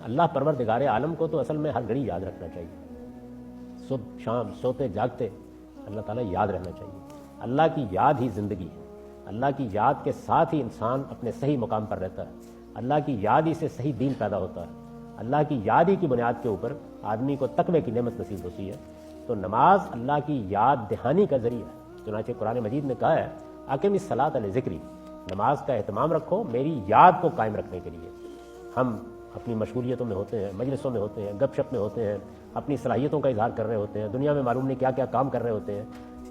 اللہ پروردگار عالم کو تو اصل میں ہر گھڑی یاد رکھنا چاہیے، صبح شام سوتے جاگتے اللہ تعالیٰ یاد رہنا چاہیے۔ اللہ کی یاد ہی زندگی ہے، اللہ کی یاد کے ساتھ ہی انسان اپنے صحیح مقام پر رہتا ہے، اللہ کی یاد ہی سے صحیح دین پیدا ہوتا ہے، اللہ کی یاد ہی کی بنیاد کے اوپر آدمی کو تقوی کی نعمت نصیب ہوتی ہے۔ تو نماز اللہ کی یاد دہانی کا ذریعہ ہے۔ چنانچہ قرآن مجید نے کہا ہے اقم الصلاۃ لذکری، نماز کا اہتمام رکھو میری یاد کو قائم رکھنے کے لیے۔ ہم اپنی مشغولیتوں میں ہوتے ہیں، مجلسوں میں ہوتے ہیں، گپ شپ میں ہوتے ہیں، اپنی صلاحیتوں کا اظہار کر رہے ہوتے ہیں، دنیا میں معلوم نہیں کیا کیا کام کر رہے ہوتے ہیں،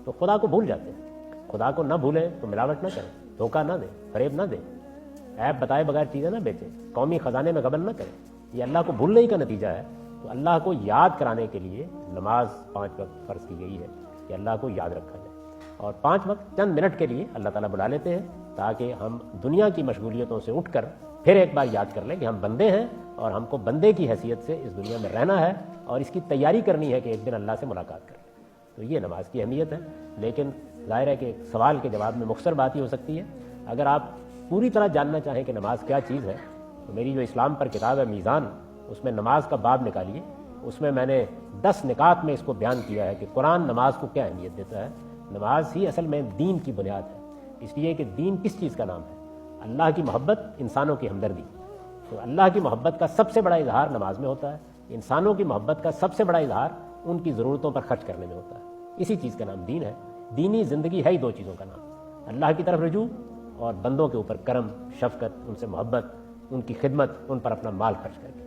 تو خدا کو بھول جاتے ہیں۔ خدا کو نہ بھولیں تو ملاوٹ نہ کریں، دھوکہ نہ دیں، فریب نہ دیں، عیب بتائے بغیر چیزیں نہ بیچیں، قومی خزانے میں غبن نہ کریں۔ یہ اللہ کو بھولنے ہی کا نتیجہ ہے۔ تو اللہ کو یاد کرانے کے لیے نماز 5 وقت فرض کی گئی ہے کہ اللہ کو یاد رکھا جائے، اور 5 وقت چند منٹ کے لیے اللہ تعالیٰ بلا لیتے ہیں تاکہ ہم دنیا کی مشغولیتوں سے اٹھ کر پھر ایک بار یاد کر لیں کہ ہم بندے ہیں اور ہم کو بندے کی حیثیت سے اس دنیا میں رہنا ہے اور اس کی تیاری کرنی ہے کہ ایک دن اللہ سے ملاقات کریں۔ تو یہ نماز کی اہمیت ہے۔ لیکن ظاہر ہے کہ سوال کے جواب میں مختصر بات ہی ہو سکتی ہے۔ اگر آپ پوری طرح جاننا چاہیں کہ نماز کیا چیز ہے تو میری جو اسلام پر کتاب ہے میزان، اس میں نماز کا باب نکالیے، اس میں میں نے 10 نکات میں اس کو بیان کیا ہے کہ قرآن نماز کو کیا اہمیت دیتا ہے۔ نماز ہی اصل میں دین کی بنیاد ہے، اس لیے کہ دین کس چیز کا نام ہے؟ اللہ کی محبت، انسانوں کی ہمدردی۔ تو اللہ کی محبت کا سب سے بڑا اظہار نماز میں ہوتا ہے، انسانوں کی محبت کا سب سے بڑا اظہار ان کی ضرورتوں پر خرچ کرنے میں ہوتا ہے۔ اسی چیز کا نام دین ہے۔ دینی زندگی ہے ہی 2 چیزوں کا نام، اللہ کی طرف رجوع اور بندوں کے اوپر کرم، شفقت، ان سے محبت، ان کی خدمت، ان پر اپنا مال خرچ کر کے۔